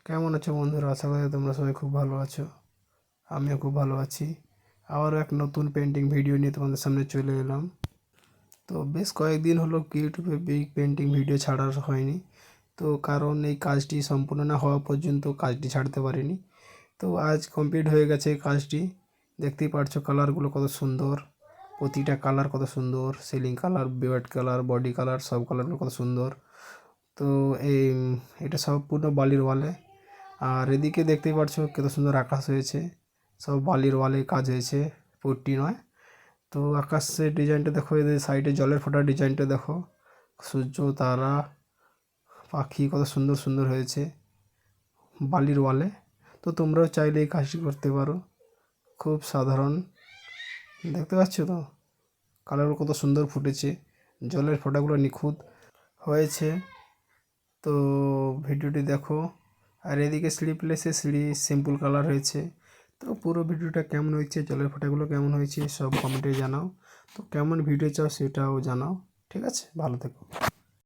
কেমন আছো বন্ধুরা? আশা করি তোমরা সবাই খুব ভালো আছো। আমিও খুব ভালো আছি। আবারও এক নতুন পেন্টিং ভিডিও নিয়ে তোমাদের সামনে চলে এলাম। তো বেশ কয়েকদিন হলো ইউটিউবে পেন্টিং ভিডিও ছাড়া হয়নি। তো কারণ এই কাজটি সম্পূর্ণ না হওয়া পর্যন্ত কাজটি ছাড়তে পারিনি। তো আজ কমপ্লিট হয়ে গেছে এই কাজটি। দেখতেই পারছো কালারগুলো কত সুন্দর, প্রতিটা কালার কত সুন্দর, ceiling colour, bed colour, body colour, সব কালারগুলো কত সুন্দর। তো এই এটা সম্পূর্ণ বালির ওয়ালে। আর এদিকে দেখতেই পাচ্ছ কত সুন্দর আকাশ হয়েছে, সব বালির ওয়ালে কাজ হয়েছে, পুট্টি নয়। তো আকাশের ডিজাইনটা দেখো, এদের সাইডে জলের ফোঁটার ডিজাইনটা দেখো, সূর্য, তারা, পাখি কত সুন্দর সুন্দর হয়েছে বালির ওয়ালে। তো তোমরাও চাইলে এই কাজটি করতে পারো, খুব সাধারণ। দেখতে পাচ্ছ তো কালারগুলো কত সুন্দর ফুটেছে, জলের ফোঁটাগুলো নিখুঁত হয়েছে। তো ভিডিওটি দেখো। আর এদিকে স্লিপলেসে সিঁড়ি সিম্পল কালার হয়েছে। তো পুরো ভিডিওটা কেমন হয়েছে, জলের ফোঁটাগুলো কেমন হয়েছে সব কমেন্টে জানাও। তো কেমন ভিডিও চাও সেটাও জানাও। ঠিক আছে, ভালো থেকো।